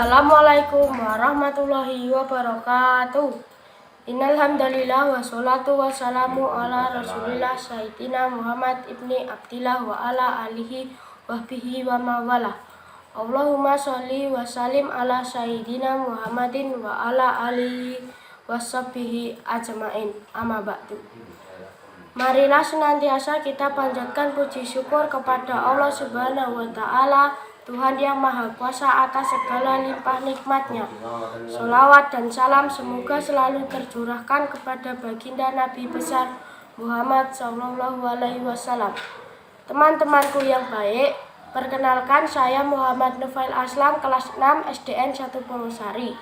Assalamualaikum warahmatullahi wabarakatuh. Innal hamdalillah wassalatu wassalamu ala Rasulillah Sayyidina Muhammad ibni Abdillah wa ala alihi wahbihi wa mawalah. Allahumma sholli wa sallim ala Sayyidina Muhammadin wa ala alihi washabihi ajmain. Amma ba'du. Marilah senantiasa kita panjatkan puji syukur kepada Allah Subhanahu wa Ta'ala, Tuhan yang Maha Kuasa atas segala limpah nikmatnya. Sholawat dan salam semoga selalu tercurahkan kepada baginda Nabi besar Muhammad Sallallahu Alaihi Wasallam. Teman-temanku yang baik, perkenalkan saya Muhammad Nufail Aslam, kelas 6 SDN 1 Purwosari,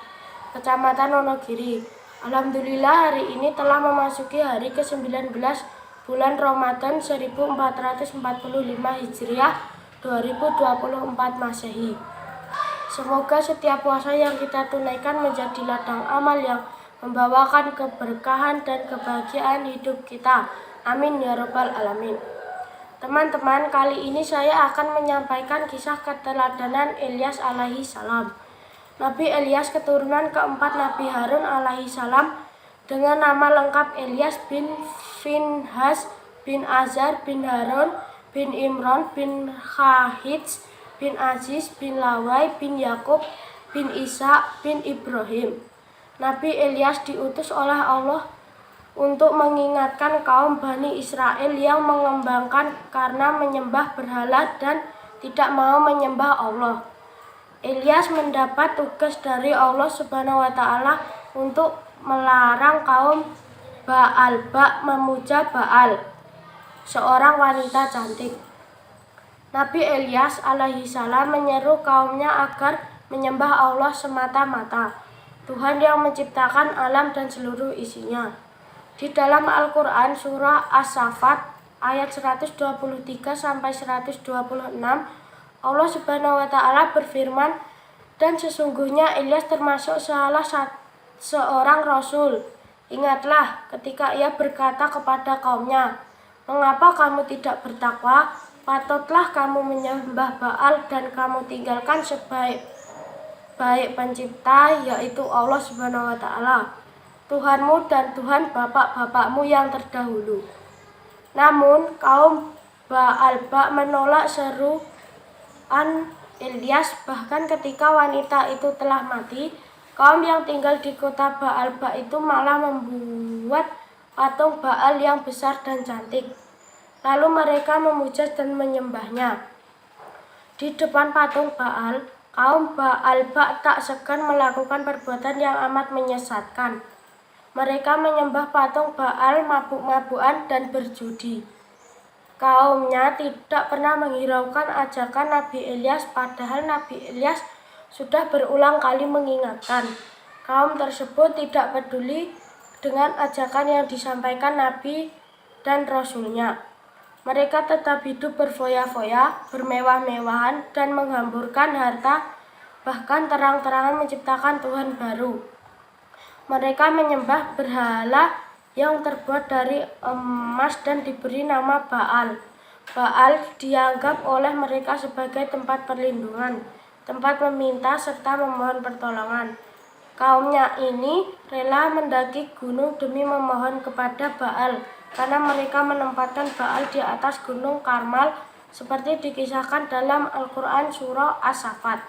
Kecamatan Wonogiri. Alhamdulillah hari ini telah memasuki hari ke-19 bulan Ramadan 1445 Hijriah 2024 Masehi. Semoga setiap puasa yang kita tunaikan menjadi ladang amal yang membawakan keberkahan dan kebahagiaan hidup kita. Amin ya rabbal alamin. Teman-teman, kali ini saya akan menyampaikan kisah keteladanan Ilyas alaihi salam. Nabi Ilyas keturunan keempat Nabi Harun alaihi salam dengan nama lengkap Ilyas bin Finhas bin Azar bin Harun bin Imran bin Khahij bin Aziz bin Lawai bin Yakub bin Isa bin Ibrahim. Nabi Ilyas diutus oleh Allah untuk mengingatkan kaum Bani Israel yang mengembangkan karena menyembah berhala dan tidak mau menyembah Allah. Ilyas mendapat tugas dari Allah Subhanahu wa Ta'ala untuk melarang kaum Ba'al-Ba' memuja Ba'al, seorang wanita cantik. Nabi Ilyas alaihi salam menyeru kaumnya agar menyembah Allah semata-mata, Tuhan yang menciptakan alam dan seluruh isinya. Di dalam Al-Quran surah As-Saffat ayat 123-126, Allah Subhanahu wa Ta'ala berfirman, dan sesungguhnya Ilyas termasuk salah seorang rasul. Ingatlah ketika ia berkata kepada kaumnya, mengapa kamu tidak bertakwa? Patutlah kamu menyembah Baal dan kamu tinggalkan sebaik-baik pencipta, yaitu Allah Subhanahu wa Ta'ala, Tuhanmu dan Tuhan bapak-bapakmu yang terdahulu. Namun kaum Ba'al-Ba' menolak seruan Ilyas, bahkan ketika wanita itu telah mati, kaum yang tinggal di kota Ba'al-Ba' itu malah membuat patung Baal yang besar dan cantik. Lalu mereka memuja dan menyembahnya. Di depan patung Baal, kaum Ba'al-Ba' tak segan melakukan perbuatan yang amat menyesatkan. Mereka menyembah patung Baal, mabuk-mabukan dan berjudi. Kaumnya tidak pernah menghiraukan ajakan Nabi Ilyas, padahal Nabi Ilyas sudah berulang kali mengingatkan. Kaum tersebut tidak peduli dengan ajakan yang disampaikan Nabi dan Rasulnya. Mereka tetap hidup berfoya-foya, bermewah-mewahan, dan menghamburkan harta, bahkan terang-terangan menciptakan Tuhan baru. Mereka menyembah berhala yang terbuat dari emas dan diberi nama Baal. Baal dianggap oleh mereka sebagai tempat perlindungan, tempat meminta serta memohon pertolongan. Kaumnya ini rela mendaki gunung demi memohon kepada Baal, karena mereka menempatkan Baal di atas gunung Karmal seperti dikisahkan dalam Al-Quran surah As-Saffat.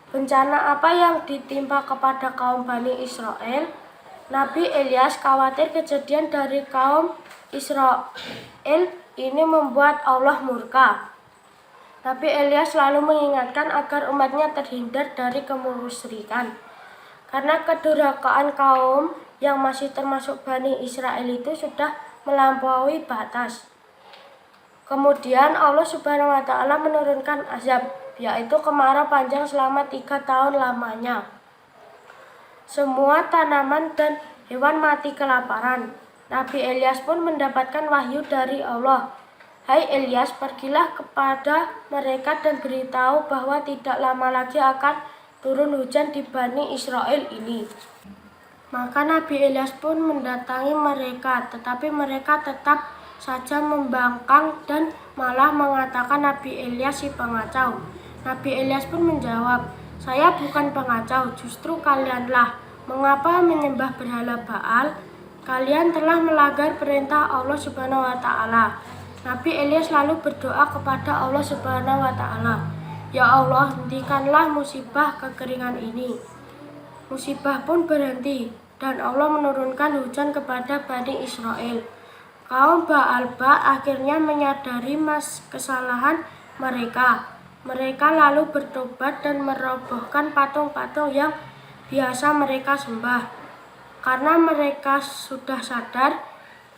Bencana apa yang ditimpa kepada kaum Bani Israel? Nabi Ilyas khawatir kejadian dari kaum Israel ini membuat Allah murka. Nabi Ilyas selalu mengingatkan agar umatnya terhindar dari kemusyrikan, karena kedurhakaan kaum yang masih termasuk Bani Israel itu sudah melampaui batas. Kemudian Allah Subhanahu wa Ta'ala menurunkan azab, yaitu kemarau panjang selama 3 tahun lamanya. Semua tanaman dan hewan mati kelaparan. Nabi Ilyas pun mendapatkan wahyu dari Allah. Hai Ilyas, pergilah kepada mereka dan beritahu bahwa tidak lama lagi akan turun hujan di Bani Israel ini. Maka Nabi Ilyas pun mendatangi mereka, tetapi mereka tetap saja membangkang dan malah mengatakan Nabi Ilyas si pengacau. Nabi Ilyas pun menjawab, Saya bukan pengacau, justru kalianlah. Mengapa menyembah berhala Baal? Kalian telah melanggar perintah Allah Subhanahu wa Ta'ala. Nabi Ilyas lalu berdoa kepada Allah Subhanahu wa Ta'ala, "Ya Allah, hentikanlah musibah kekeringan ini." Musibah pun berhenti, dan Allah menurunkan hujan kepada Bani Israel. Kaum Ba'alba akhirnya menyadari kesalahan mereka. Mereka lalu bertobat dan merobohkan patung-patung yang biasa mereka sembah. Karena mereka sudah sadar,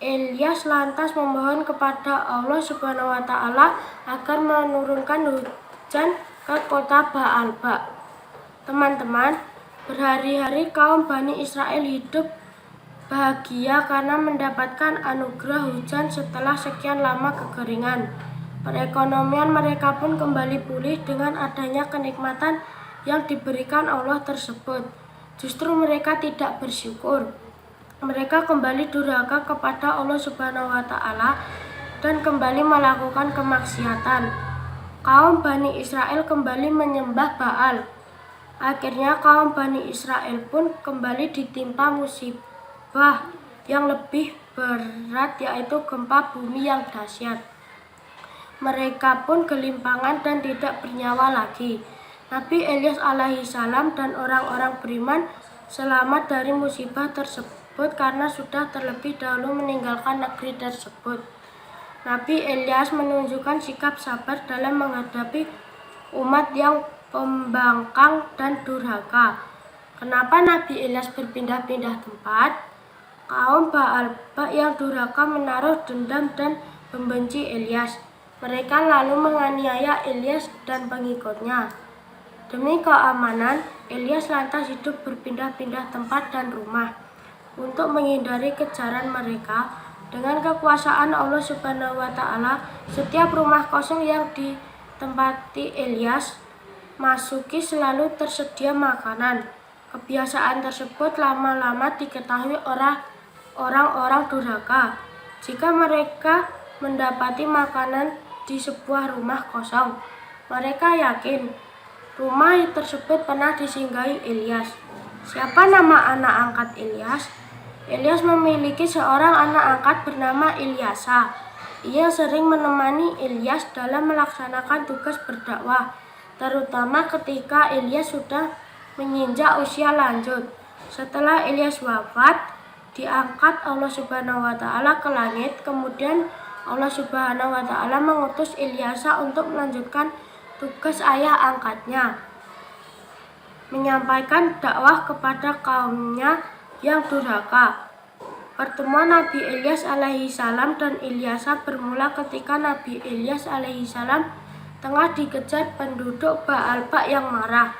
Ilyas lantas memohon kepada Allah Subhanahu wa Ta'ala agar menurunkan hujan ke kota Ba'alba. Teman-teman, berhari-hari kaum Bani Israel hidup bahagia karena mendapatkan anugerah hujan setelah sekian lama kekeringan. Perekonomian mereka pun kembali pulih dengan adanya kenikmatan yang diberikan Allah tersebut. Justru mereka tidak bersyukur. Mereka kembali durhaka kepada Allah Subhanahu wa Ta'ala dan kembali melakukan kemaksiatan. Kaum Bani Israel kembali menyembah Baal. Akhirnya kaum Bani Israel pun kembali ditimpa musibah yang lebih berat, yaitu gempa bumi yang dahsyat. Mereka pun gelimpangan dan tidak bernyawa lagi. Nabi Ilyas alaihissalam dan orang-orang beriman selamat dari musibah tersebut karena sudah terlebih dahulu meninggalkan negeri tersebut. Nabi Ilyas menunjukkan sikap sabar dalam menghadapi umat yang pembangkang dan durhaka. Kenapa Nabi Ilyas berpindah-pindah tempat? Kaum Ba'alba yang durhaka menaruh dendam dan membenci Ilyas. Mereka lalu menganiaya Ilyas dan pengikutnya. Demi keamanan, Ilyas lantas hidup berpindah-pindah tempat dan rumah. Untuk menghindari kejaran mereka, dengan kekuasaan Allah Subhanahu wa Ta'ala, setiap rumah kosong yang ditempati Ilyas masuki selalu tersedia makanan. Kebiasaan tersebut lama-lama diketahui orang-orang durhaka. Jika mereka mendapati makanan di sebuah rumah kosong, mereka yakin rumah tersebut pernah disinggahi Ilyas. Siapa nama anak angkat Ilyas? Ilyas memiliki seorang anak angkat bernama Ilyasa. Ia sering menemani Ilyas dalam melaksanakan tugas berdakwah, terutama ketika Ilyas sudah menginjak usia lanjut. Setelah Ilyas wafat, diangkat Allah Subhanahu wa Ta'ala ke langit. Kemudian Allah Subhanahu wa Ta'ala mengutus Ilyasa untuk melanjutkan tugas ayah angkatnya, menyampaikan dakwah kepada kaumnya yang durhaka. Pertemuan Nabi Ilyas alaihissalam dan Ilyasa bermula ketika Nabi Ilyas alaihissalam tengah dikejar penduduk Ba'alba yang marah.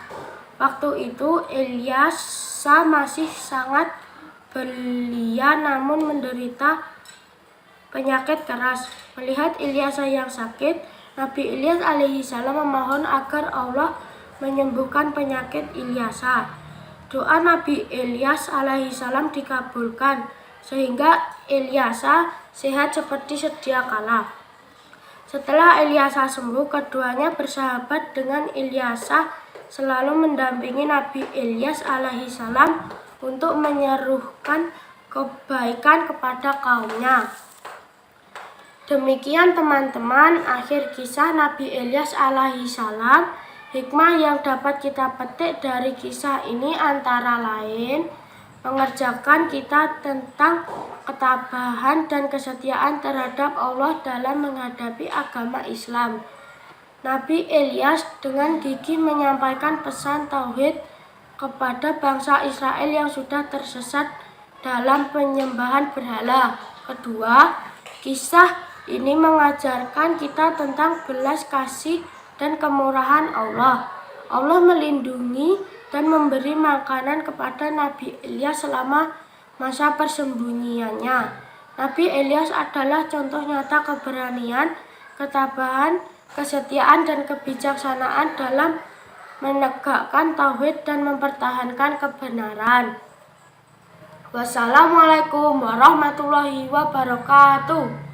Waktu itu Ilyasa masih sangat belia namun menderita penyakit keras. Melihat Ilyasa yang sakit, Nabi Ilyas alaihissalam memohon agar Allah menyembuhkan penyakit Ilyasa. Doa Nabi Ilyas alaihissalam dikabulkan sehingga Ilyasa sehat seperti sedia kala. Setelah Ilyasa sembuh, keduanya bersahabat dengan Ilyasa selalu mendampingi Nabi Ilyas alaihissalam untuk menyerukan kebaikan kepada kaumnya. Demikian teman-teman, akhir kisah Nabi Ilyas alaihissalam. Hikmah yang dapat kita petik dari kisah ini antara lain mengerjakan kita tentang ketabahan dan kesetiaan terhadap Allah dalam menghadapi agama Islam. Nabi Ilyas dengan gigih menyampaikan pesan tauhid kepada bangsa Israel yang sudah tersesat dalam penyembahan berhala. Kedua, kisah ini mengajarkan kita tentang belas kasih dan kemurahan Allah. Allah melindungi dan memberi makanan kepada Nabi Ilyas selama masa persembunyiannya. Nabi Ilyas adalah contoh nyata keberanian, ketabahan, kesetiaan, dan kebijaksanaan dalam menegakkan tauhid dan mempertahankan kebenaran. Wassalamualaikum warahmatullahi wabarakatuh.